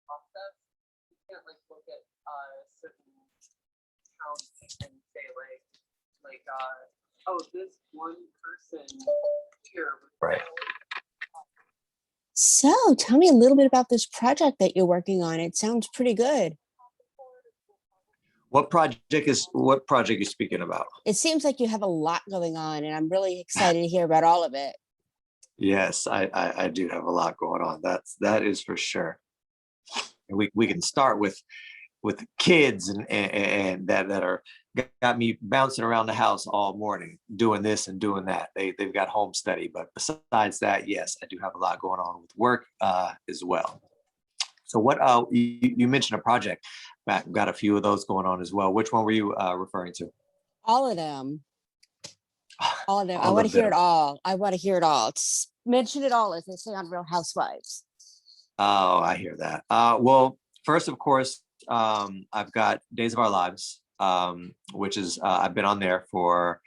process. You can't like look at certain counts and say oh, this one person here. Right. So tell me a little bit about this project that you're working on. It sounds pretty good. What project are you speaking about? It seems like you have a lot going on, and I'm really excited to hear about all of it. Yes, I do have a lot going on. That is for sure. And we can start with kids and that are got me bouncing around the house all morning doing this and doing that. They've got home study, but besides that, yes, I do have a lot going on with work as well. So what you mentioned a project. Matt, got a few of those going on as well. Which one were you referring to? All of them. All of them. I All want of to hear them. it all. I want to hear it all. Mention it all, as they say on Real Housewives. Oh, I hear that. Well, first, of course, I've got Days of Our Lives, which is I've been on there for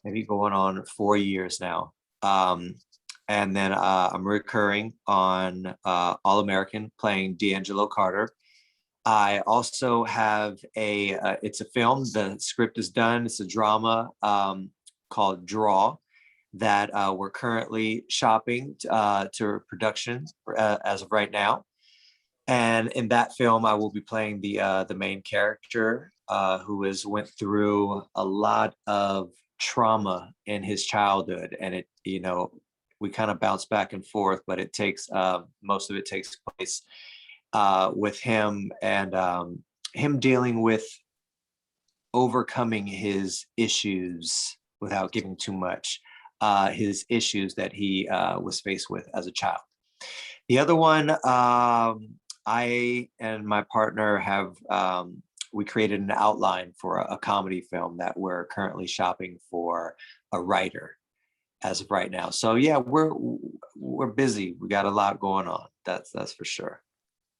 maybe going on 4 years now. And then I'm recurring on All American, playing D'Angelo Carter. I also have it's a film. The script is done. It's a drama called Draw that we're currently shopping to production as of right now. And in that film, I will be playing the main character who went through a lot of trauma in his childhood, and we kind of bounce back and forth, but it takes most of it takes place with him and him dealing with overcoming his issues without giving too much, his issues that he was faced with as a child. The other one, I and my partner have, we created an outline for a comedy film that we're currently shopping for a writer as of right now. So yeah, we're busy. We got a lot going on. That's for sure.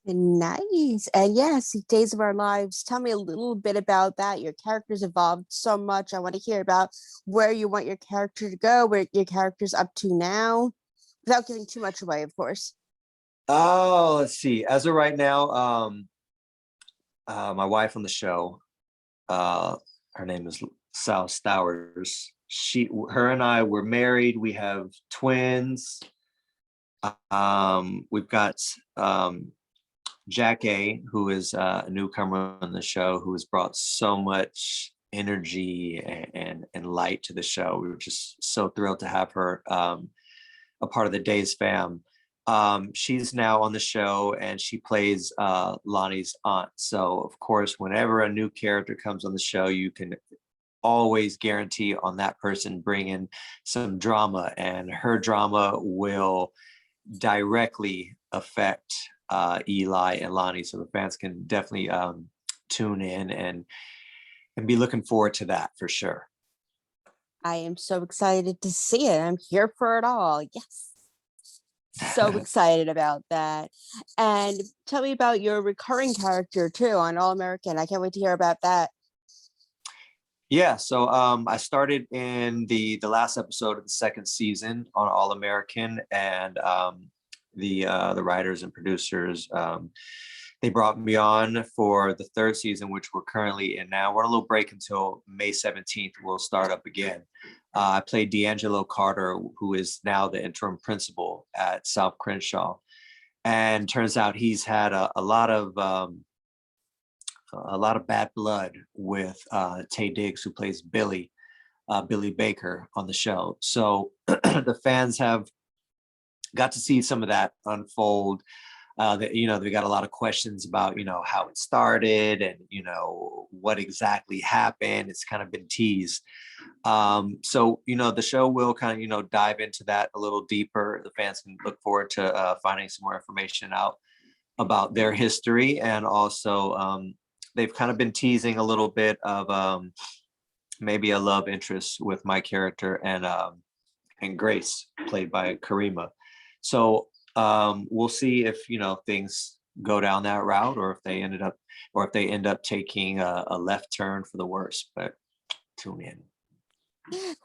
Nice. And yes, Days of Our Lives. Tell me a little bit about that. Your character's evolved so much. I want to hear about where you want your character to go, where your character's up to now, without giving too much away, of course. Oh, let's see. As of right now, my wife on the show, her name is Sal Stowers. Her and I were married. We have twins. We've got Jack A, who is a newcomer on the show, who has brought so much energy and light to the show. We were just so thrilled to have her a part of the Days fam. She's now on the show, and she plays Lonnie's aunt. So of course, whenever a new character comes on the show, you can always guarantee on that person bringing some drama, and her drama will directly affect Eli and Lonnie. So the fans can definitely tune in and be looking forward to that for sure. I am so excited to see it. I'm here for it all. Yes. So excited about that. And tell me about your recurring character too on All American. I can't wait to hear about that. Yeah, so I started in the last episode of the second season on All American, and the writers and producers, they brought me on for the third season, which we're currently in now. We're on a little break until May 17th. We'll start up again. I played D'Angelo Carter, who is now the interim principal at South Crenshaw, and turns out he's had a lot of bad blood with Taye Diggs, who plays Billy Baker on the show. So the fans have got to see some of that unfold. They got a lot of questions about, how it started and, what exactly happened. It's kind of been teased. So, the show will kind of, dive into that a little deeper. The fans can look forward to finding some more information out about their history. And also, they've kind of been teasing a little bit of maybe a love interest with my character and Grace, played by Karima. So we'll see if things go down that route, or if they end up taking a left turn for the worse. But tune in.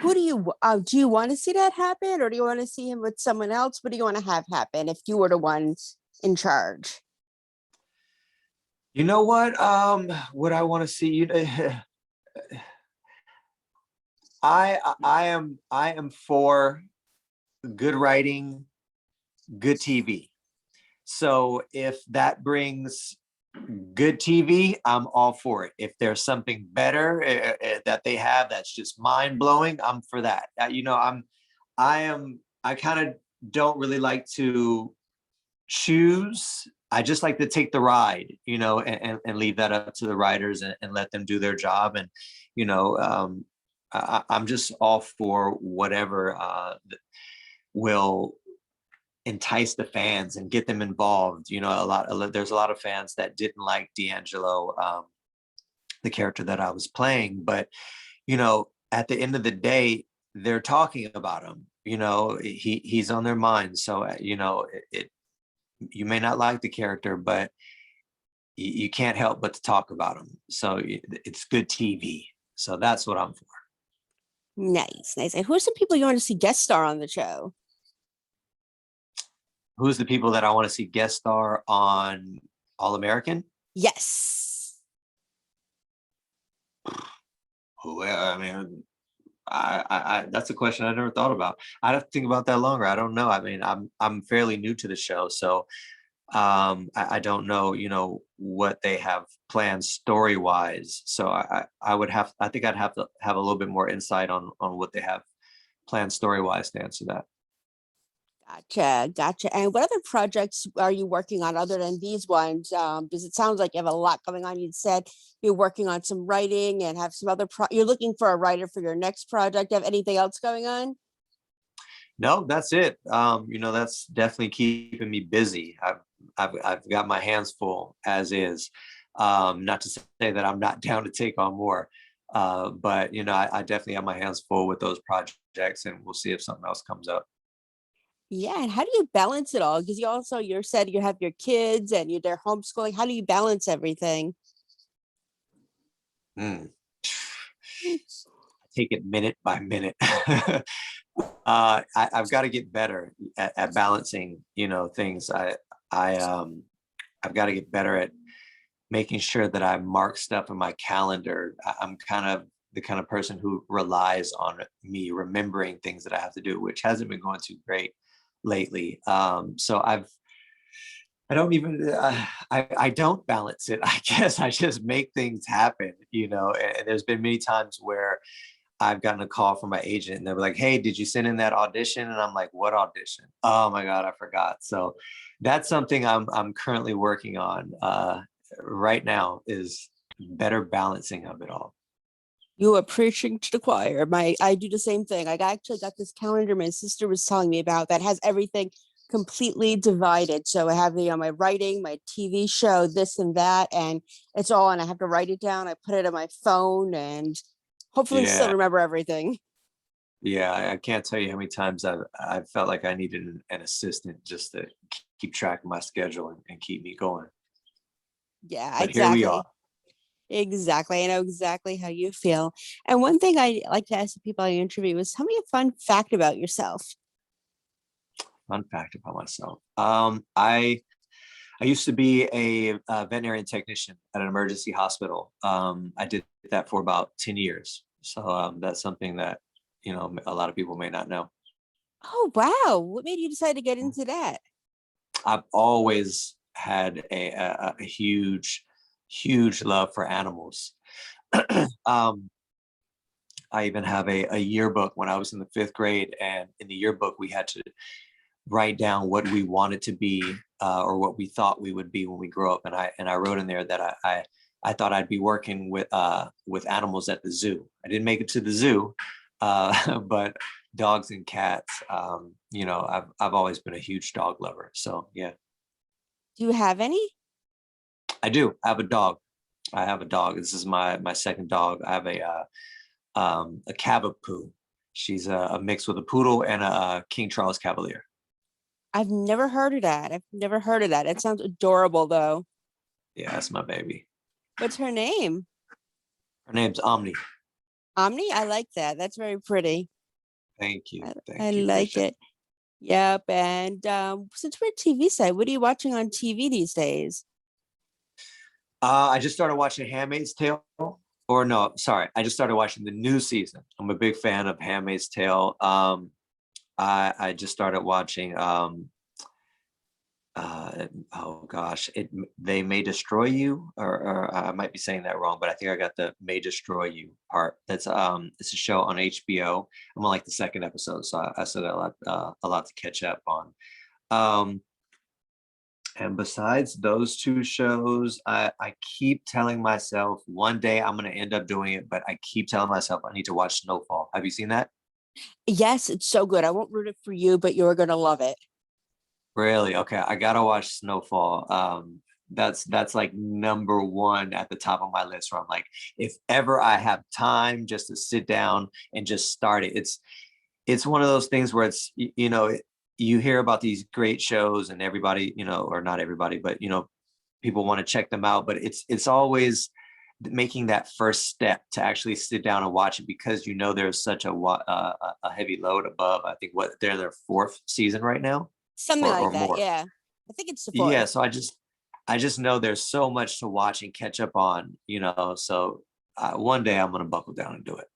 Who do you want to see that happen, or do you want to see him with someone else? What do you want to have happen if you were the one in charge? You know what I want to see, I am for good writing, good TV. So if that brings good TV, I'm all for it. If there's something better that they have that's just mind blowing, I'm for that. I kind of don't really like to choose. I just like to take the ride, and leave that up to the writers, and let them do their job. And, you know, um, I'm just all for whatever will entice the fans and get them involved. There's a lot of fans that didn't like D'Angelo, the character that I was playing, but at the end of the day, they're talking about him. He's on their mind. So you may not like the character, but you can't help but to talk about him. So it's good TV. So that's what I'm for. Nice, nice. And who are some people you want to see guest star on the show? Who's the people that I want to see guest star on All American? Yes. I mean, I that's a question I never thought about. I'd have to think about that longer. I don't know. I mean, I'm fairly new to the show, so I don't know, what they have planned story wise. So I think I'd have to have a little bit more insight on what they have planned story wise to answer that. Gotcha, gotcha. And what other projects are you working on other than these ones? Because it sounds like you have a lot going on. You said you're working on some writing and have some other you're looking for a writer for your next project. Have anything else going on? No, that's it. That's definitely keeping me busy. I've got my hands full as is. Not to say that I'm not down to take on more, but I definitely have my hands full with those projects, and we'll see if something else comes up. Yeah, and how do you balance it all? Because you said you have your kids and they're homeschooling. How do you balance everything? Mm. Take it minute by minute. I've got to get better at balancing, things. I've got to get better at making sure that I mark stuff in my calendar. I'm kind of the kind of person who relies on me remembering things that I have to do, which hasn't been going too great lately. So I don't even I don't balance it. I guess I just make things happen, and there's been many times where I've gotten a call from my agent and they were like, "Hey, did you send in that audition?" And I'm like, "What audition? Oh my God, I forgot." So that's something I'm currently working on right now, is better balancing of it all. You are preaching to the choir. I do the same thing. Actually got this calendar my sister was telling me about that has everything completely divided. So I have my writing, my TV show, this and that, and it's all, and I have to write it down. I put it on my phone and hopefully still Yeah, remember everything. yeah. I can't tell you how many times I've felt like I needed an assistant just to keep track of my schedule and keep me going. Yeah, But here we are. exactly. Exactly. I know exactly how you feel. And one thing I like to ask the people I interview is tell me a fun fact about yourself. Fun fact about myself. I used to be a veterinarian technician at an emergency hospital. I did that for about 10 years. So that's something that, a lot of people may not know. Oh, wow. What made you decide to get into that? I've always had a huge, huge love for animals. um, I even have a yearbook when I was in the fifth grade. And in the yearbook, we had to write down what we wanted to be, or what we thought we would be when we grow up. And I wrote in there that I thought I'd be working with animals at the zoo. I didn't make it to the zoo, but dogs and cats. I've always been a huge dog lover. So yeah, Do you have any? I do. I have a dog. I have a dog. This is my second dog. I have a Cavapoo. She's a mix with a poodle and a King Charles Cavalier. I've never heard of that. I've never heard of that. It sounds adorable though. Yeah, that's my baby. What's her name? Her name's Omni. Omni? I like that. That's very pretty. Thank you. I Thank you. like Appreciate it. it. Yep. And since we're TV side, what are you watching on TV these days? I just started watching Handmaid's Tale. Or no, sorry, I just started watching the new season. I'm a big fan of Handmaid's Tale. I just started watching oh gosh, they may destroy you, or I might be saying that wrong, but I think I got the may destroy you part. That's it's a show on HBO. I'm on like the second episode, so I still got a lot to catch up on. And besides those two shows, I keep telling myself one day I'm going to end up doing it, but I keep telling myself I need to watch Snowfall. Have you seen that? Yes, it's so good. I won't ruin it for you, but you're gonna love it. Really? Okay, I gotta watch Snowfall. That's like number one at the top of my list. Where I'm like, if ever I have time just to sit down and just start it, it's one of those things where it's you hear about these great shows and everybody, or not everybody, but people want to check them out, but it's always making that first step to actually sit down and watch it, because there's such a heavy load above. I think they're their fourth season right now, Something or like that. more. Yeah. I think it's the Yeah, fourth. so I just know there's so much to watch and catch up on, so one day I'm gonna buckle down and do it.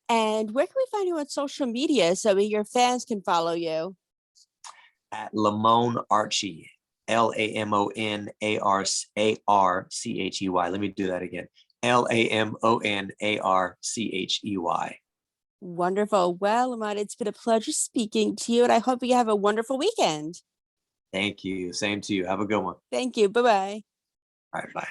And where can we find you on social media so your fans can follow you? At Lamon Archie, LamonArChey. Let me do that again. LamonArChey. Wonderful. Well, Ahmad, it's been a pleasure speaking to you, and I hope you have a wonderful weekend. Thank you. Same to you. Have a good one. Thank you. Bye bye. All right, bye.